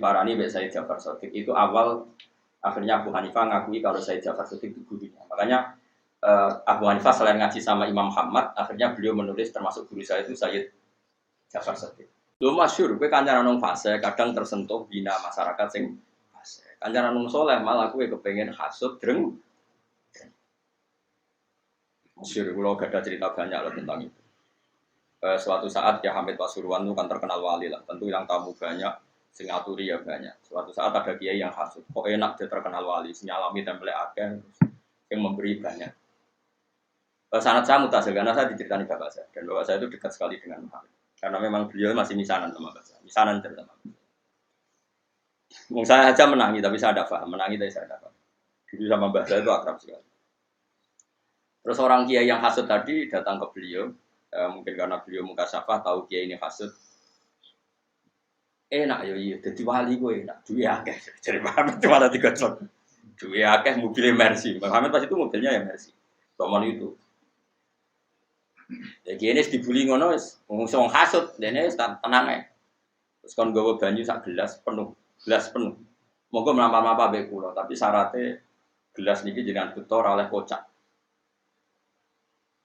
diparani Mbak Said Ja'far Shadiq itu awal akhirnya Abu Hanifah ngakui kalau Said Ja'far Shadiq itu gurunya. Makanya Abu Hanifah selain ngaji sama Imam Muhammad, akhirnya beliau menulis termasuk guru saya itu Said Ja'far Shadiq. Lho masyhur kowe kancanan nang fase kadang tersentuh bina masyarakat sing fase. Kancanan nang saleh malah kowe kepengin hasud dreng. Masyhur kula gadah cerita banyak loh tentang itu. Suatu saat ya Hamid Pasuruan itu kan terkenal wali lah. Tentu yang tamu banyak, sing aturi ya banyak. Suatu saat ada kiai yang hasud. Kok enak dia terkenal wali, nyalami template akeh yang memberi banyak. Sanad saya mutasil karena saya diceritani bapak saya dan bapak saya itu dekat sekali dengan Muhammad. Karena memang beliau masih misanan sama bapak saya. Misanan cerita sama. Saya aja menangi tapi saya tidak paham. Menangi tapi saya tidak paham. Dulu sama bapak saya itu akrab sekali. Terus orang kiai yang hasud tadi datang ke beliau. Mungkin karena beliau muka syafah tahu kiai ini hasud. Enak ya iya, jadi wali gue enak. Duit akeh. Jadi Muhammad cuma ada 3 ton. Duit akeh mobilnya Mercy. Muhammad pas itu mobilnya ya Mercy. Roman itu. Ya kiai ini dibully ngono wis wong hasud, dene wis tenang ae. Terus kon nggawa banyu sak gelas penuh. Monggo mlampah-mlampah mbek kula, tapi syaratnya gelas niki jenengan beto ora oleh kocak.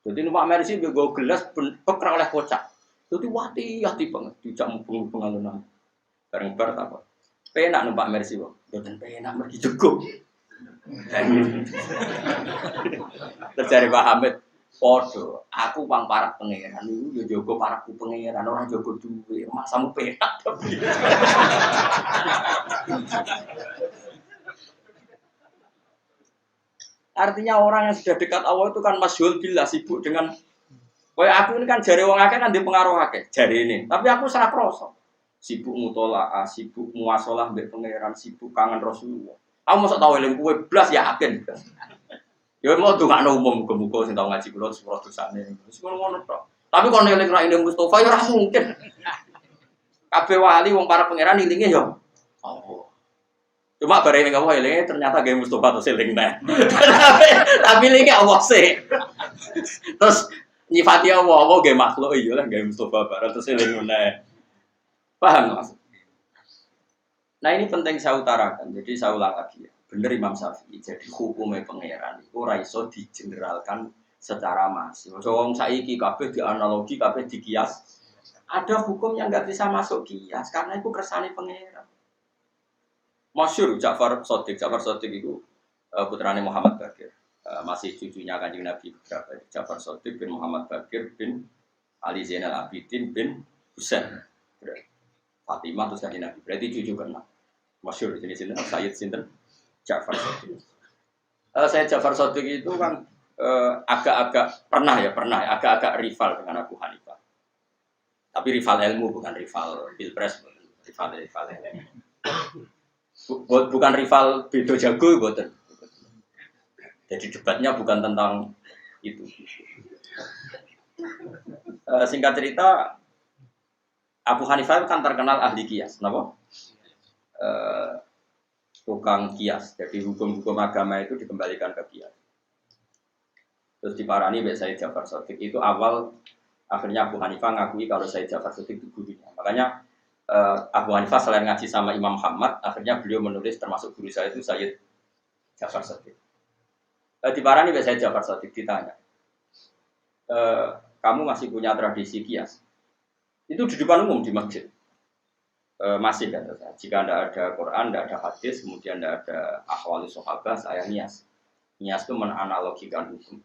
Jadi numpak Mercy nggawa gelas ora oleh kocak. Dadi hati-hati banget dijak mubeng pengalunan. Bareng bar ta kok. Penak numpak Mercy kok. Mboten penak mergi jego. Terjare Pak Hamid podo, aku pang para pangeran niku yo jaga paraku pangeran ora jaga duwe. Masamu penak to. Artinya orang yang sudah dekat Allah itu kan masyhul billah sibuk dengan kayak aku ini kan jare wong akeh kan di pengaruh akeh jare ini. Tapi aku ora krasa. Sibuk mutolaah, sibuk muasalah mbek pangeran, sibuk kangen Rasulullah. Aku mosok tau eling kowe blas yakin. Ya mau dongakno umum muga-muga sing tau ngaji kula sepuro dosane. Wis ngono tok. Tapi kon eling ra eling Mustofa ya ora mungkin. Kabeh wali wong para pangeran ilinge ya Allah. Cuma bare eling Allah elinge ternyata gawe Mustofa terus eling neh. Tapi elinge Allah sih. Terus nyifati Allah gawe makhluk iya lah gawe Mustofa bareng terus eling neh. Paham Mas? Nah ini penting saya utarakan. Jadi saya ulang lagi ya. Bener Imam Syafi'i, jadi hukumnya pangeran itu ora iso digeneralkan secara masif. Wong saiki kabeh dianalogi, kabeh dikias. Ada hukum yang enggak bisa masuk kias karena itu kersane pangeran. Masyhur Ja'far Shadiq itu putrane Muhammad Bakir. Masih cucunya Kanjeng Nabi berapa? Ja'far Shadiq bin Muhammad Bakir bin Ali Zainal Abidin bin Husain. Fatimah terus Kanjeng Nabi. Berarti cucu keenam. Masyhur jenis ini Sayyid sinten? Ja'far Shadiq. Saya Ja'far Shadiq itu kan agak-agak agak-agak rival dengan Abu Hanifah. Tapi rival ilmu bukan rival pilpres, rival ilmu. Bukan rival bedo jago boten. Jadi debatnya bukan tentang itu. Singkat cerita Abu Hanifah kan terkenal ahli kias, kenapa? Tukang kias, jadi hukum-hukum agama itu dikembalikan ke kias. Terus diparani Mbak Said Ja'far Shadiq itu awal akhirnya Abu Hanifah ngakui kalau Said Ja'far Shadiq itu gurunya. Makanya Abu Hanifah selain ngaji sama Imam Muhammad, akhirnya beliau menulis termasuk guru saya itu Said Ja'far Shadiq. Diparani Mbak Said Ja'far Shadiq ditanya, kamu masih punya tradisi kias? Itu di depan umum di masjid. Masih kata saya. Jika tidak ada Quran, tidak ada hadis, kemudian tidak ada ahwali sahabat, saya nias. Nias itu menanalogikan hukum.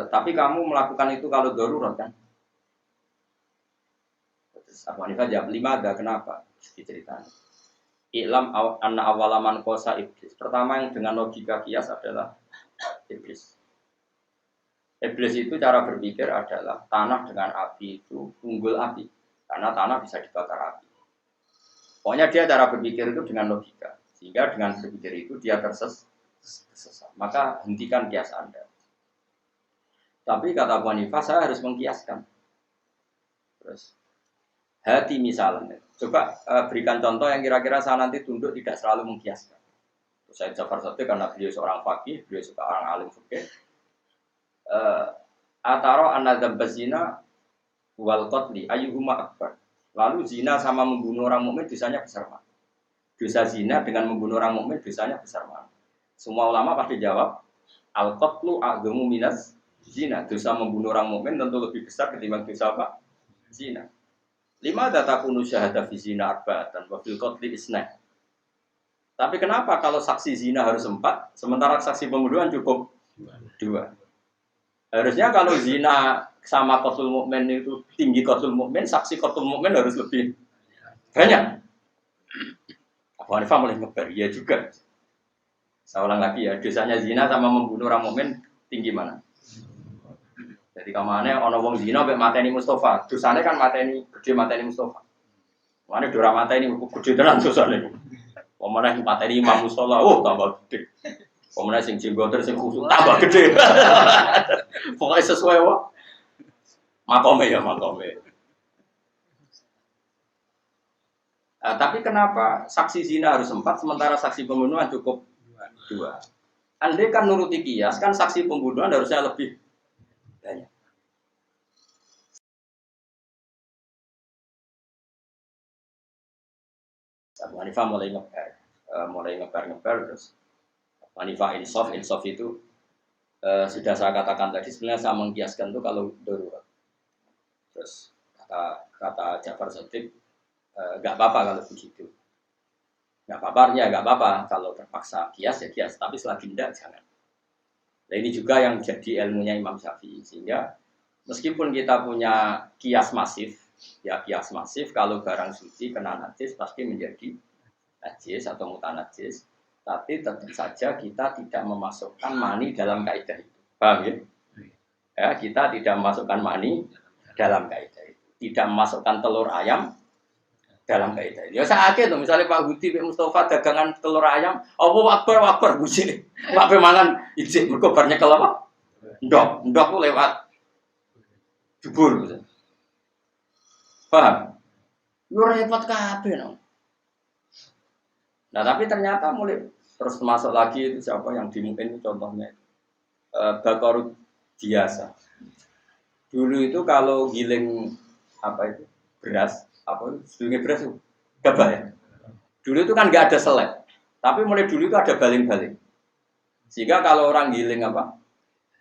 Tapi kamu melakukan itu kalau darurat kan? Terus Abu Hanifah jawab 5 ada kenapa? Diceritakan. I'lam anna awalaman kosa iblis. Pertama yang dengan logika kias adalah iblis. Iblis itu cara berpikir adalah tanah dengan api itu unggul api. Karena tanah bisa dibakar api. Pokoknya dia cara berpikir itu dengan logika. Sehingga dengan berpikir itu dia tersesat. Maka hentikan kias Anda. Tapi kata Abu Hanifah, saya harus mengkiaskan. Terus, hati misalnya. Coba berikan contoh yang kira-kira saya nanti tunduk tidak selalu mengkiaskan. Saya Ja'far Shadiq karena beliau seorang faqih, beliau seorang alim fikih. Ataro anadzam bazina wal qatli ayyuhuma akbar. Lalu zina sama membunuh orang mukmin dosanya besar mana? Dosa zina dengan membunuh orang mukmin dosanya besar mana? Semua ulama pasti jawab al-qatlu a'dzamu minas zina. Dosa membunuh orang mukmin tentu lebih besar ketimbang dosa apa? Zina. 5 takunu syahada fi zina arba'atan wa fil qatli isna. Tapi kenapa kalau saksi zina harus 4 sementara saksi pembunuhan cukup 2? Harusnya kalau zina sama qatlul mukmin itu tinggi qatlul mukmin, saksi qatlul mukmin harus lebih banyak. Abu Hanifah mulai ngebar, ya juga. Saya ulang lagi ya, dosanya zina sama membunuh orang mukmin tinggi mana? Jadi kamane ana wong zina mek mateni Mustofa, dosane kan mateni gede mateni Mustofa. Mane dora mateni gede tenan dosane. Pemene mateni Imam Mustola, oh tambah gede. Pemene sing jenggoter sing khusuk tambah gede. Pokoknya sesuai wae. Makome ya makome. Tapi kenapa saksi zina harus 4 sementara saksi pembunuhan cukup 2? Andai kan nuruti kias kan saksi pembunuhan harusnya lebih banyak. Abu Hanifah mulai ngebar terus. Abu Hanifah insaf itu sudah saya katakan tadi sebenarnya saya mengkiaskan itu kalau darurat. Terus kata Ja'far Shadiq nggak apa-apa kalau begitu. Nggak apa-apa, ya nggak apa-apa kalau terpaksa kias ya kias, tapi selagi tidak jangan. Nah ini juga yang jadi ilmunya Imam Syafi'i sehingga meskipun kita punya kias masif, ya kias masif kalau barang suci kena najis pasti menjadi najis atau mutanajis, tapi tetap saja kita tidak memasukkan mani dalam kaidah itu. Paham ya? Ya kita tidak memasukkan mani dalam kaidah itu, tidak memasukkan telur ayam dalam kaidah. Ya sakit tuh misalnya Pak Hudi Pak Mustafa dagangan telur ayam, akbar buji. Pak mangan izin mergo bar nyekel apa? Ndok tuh lewat jebul. Paham? Yo repot kabeh no. Nah, tapi ternyata mulai terus masuk lagi itu siapa yang dimungkin contohnya Bakorut biasa. Dulu itu kalau giling apa itu? Beras apa sebelumnya beras itu gabah ya. Dulu itu kan nggak ada selek, tapi mulai dulu itu ada baling-baling. Sehingga kalau orang giling apa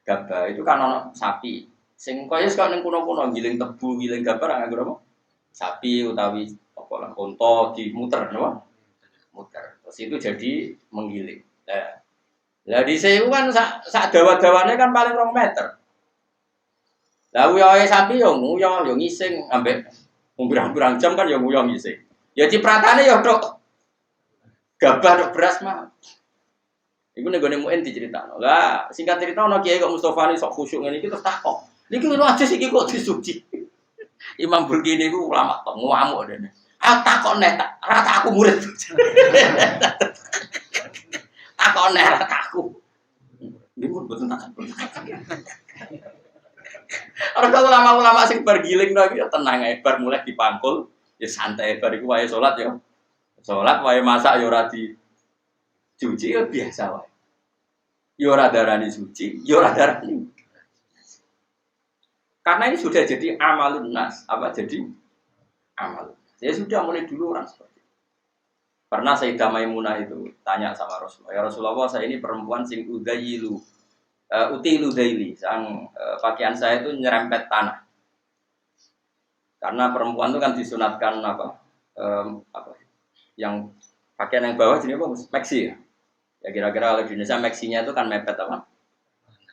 gabah itu kan ono sapi. Sing kaya sekarang kuno-kuno giling tebu, giling gabah nggak apa? Sapi utawi apa lah unta dimuter, no? Muter. Terus itu jadi menggiling. Lah di sewu kan sak dawa-dawane kan paling 2 meter. Lah uyohe sapi yo nguyo yo ngising ambek umbrang-umbrang jam kan ya nguyong isih. Ya cipratane ya tok gabah tok beras mah. Iku nek gone muen diceritakno. Lah singkat cerita ana kiai kok Mustofa ni sok khusyuk ngene iki terus takok. Niki lho aja iki kok disuci. Imam Burkini niku ulama tok ngamuk dene. Ah takok nek rata aku murid. Takok nek rata aku. Niku mboten takok. Orang ulama-ulama sing bar giling lagi ya tenang ae bar mulai dipangkul ya santai bar iku wae salat ya. Salat wae masak ya ora dicuci ya biasa wae. Ya ora darani suci, ya ora darani. Karena ini sudah jadi amalun nas, apa jadi amal. Ya sudah mulai dulu orang seperti itu. Pernah Sayyidah Maimunah itu tanya sama Rasulullah, ya Rasulullah saya ini perempuan sing udayilu utilu daily, sang pakaian saya itu nyerempet tanah. Karena perempuan itu kan disunatkan apa yang pakaian yang bawah jenis apa? Maxi ya. Ya kira-kira kalau di Indonesia maxinya itu kan mepet apa?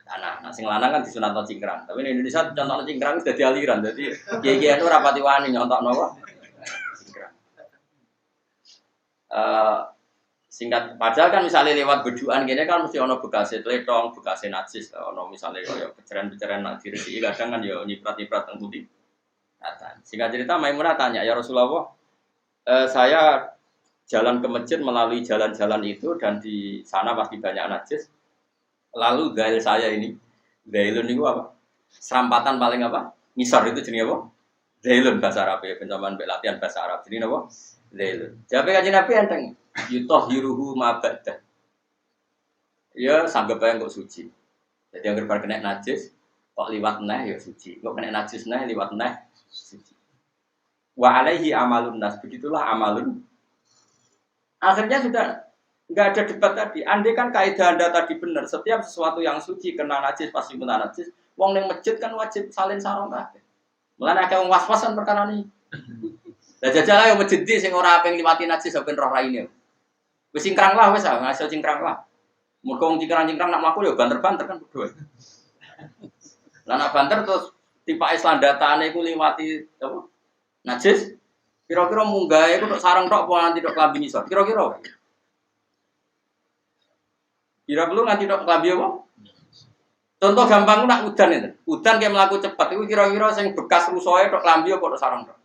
Tanah. Nah, sing lanang kan disunatkan cingkrang. Tapi di Indonesia contohnya cingkrang itu jadi aliran. Jadi kiai-kiai itu rapati wani nyontok apa? Cingkrang. Singkat padahal kan misalnya lewat bejuan gini kan mesti ono bekasnya teletong, bekasnya najis, ono misalnya kayak peceran-peceran najis di kadang kan ya nyiprat-nyiprat teng putih. Singkat cerita Maimunah tanya, "Ya Rasulullah, saya jalan ke masjid melalui jalan-jalan itu dan di sana pasti banyak najis. Lalu dail saya ini, dailun itu apa? Serampatan paling apa? Ngisor itu jenis apa? Dailun bahasa Arab ya, pencaman latihan bahasa Arab. Jenis apa? Dailun. Jawabnya kajian Nabi enteng. Yutohiruhu ma'badah. Ya sanggep aja kok suci. Jadi yang berbar kena najis, kok liwat neh ya suci. Kok kena najis neh liwat neh suci. Wa alaihi amalun nas. Begitulah amalun. Akhirnya sudah nggak ada debat tadi. Andai kan kaidah Anda tadi benar, setiap sesuatu yang suci kena najis pasti kena najis. Wong ning masjid kan wajib salin sarung kabeh. Mulane akeh wong was-wasan perkara ini. Lah jajal ayo masjid sing ora ping liwati najis ben roh raine. Wis cingkrang lah wis ngaso cingkrang lah. Mergo wong cingkrang-cingkrang nak mlaku ya banter-banter kan padha. Lah nak banter terus tipake slandatane iku liwati apa? Najis. Kira-kira munggah iku tok sareng tok apa nganti tok klambi ngisor. Kira-kira. Kira perlu nganti tok klambi apa? Contoh gampang nak udan itu. Udan kayak mlaku cepet iku kira-kira sing bekas rusoe tok klambi apa tok sareng tok.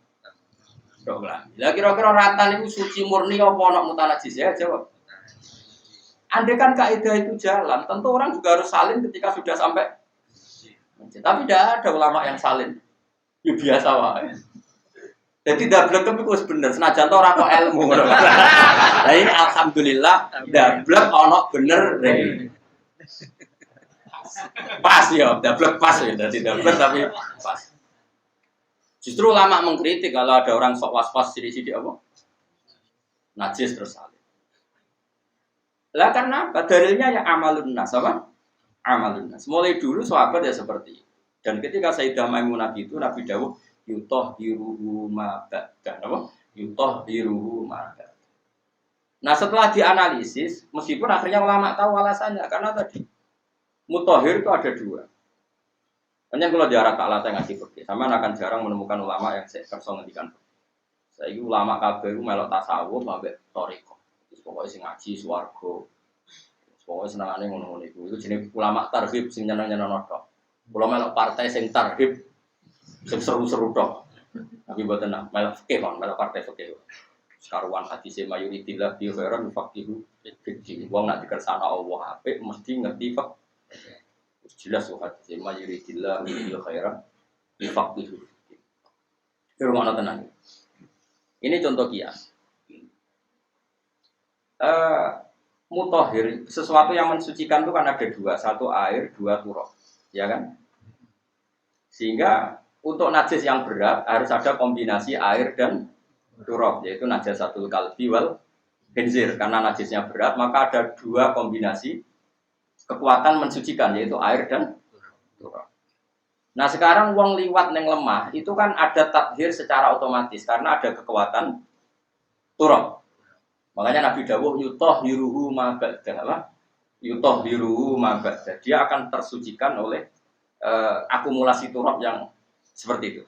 Tok klambi. Lah kira-kira ratan iku suci murni apa ana mutanajis ya jawab. Andai kan kaidah itu jalan, tentu orang juga harus salin ketika sudah sampai. Tapi tidak ada ulama yang salin. Ya biasa wae. Jadi dablek itu bener, senajan ora kok ilmu. Nah ini alhamdulillah dablek ono bener deh. Pas ya, dablek pas ya, jadi dablek tapi pas. Justru ulama mengkritik kalau ada orang sok was-was sidi-sidi apa? Najis terus salin. Lah karena apa? Dalilnya ya amalun nas apa? Amalun nas. Mulai dulu sahabat ya seperti itu. Dan ketika Sayyidah Maimunah itu Nabi dawuh yutahhiruhu ma ba'da apa? Yutahhiruhu ma ba'da. Nah, setelah dianalisis, meskipun akhirnya ulama tahu alasannya karena tadi mutahhir itu ada dua. Hanya kalau diarah taklah saya ngaji fikih, sama akan jarang menemukan ulama yang kerso ngendikan. Saya itu ulama kabeh itu melok tasawuf ambek thariqah. Terus pokoknya sing ngaji swarga. Pokoknya senengane ngono-ngono iku. Iku jenenge ulama tarhib sing nyeneng-nyeneng tok. Kula melok partai sing tarhib sing seru-seru tok. Tapi mboten nak melok fikih kon, melok partai fikih. Sekaruan hadis mayoritillah bi khairan faqihu fikih. Wong nak dikersana Allah apik mesti ngerti fikih. Jelas hadis mayoritillah bi khairan faqihu. Kira ngono tenan. Ini contoh kias. Mutahhir sesuatu yang mensucikan itu kan ada dua, satu air, dua turab, ya kan? Sehingga untuk najis yang berat harus ada kombinasi air dan turab, yaitu najasatul kalbi wal khinzir. Karena najisnya berat, maka ada dua kombinasi kekuatan mensucikan, yaitu air dan turab. Nah sekarang wong liwat neng lemah itu kan ada tathir secara otomatis karena ada kekuatan turab. Makanya Nabi dawuh yutahhiruhu ma ba'da. Yutahhiruhu ma ba'da. Dia akan tersucikan oleh akumulasi turab yang seperti itu.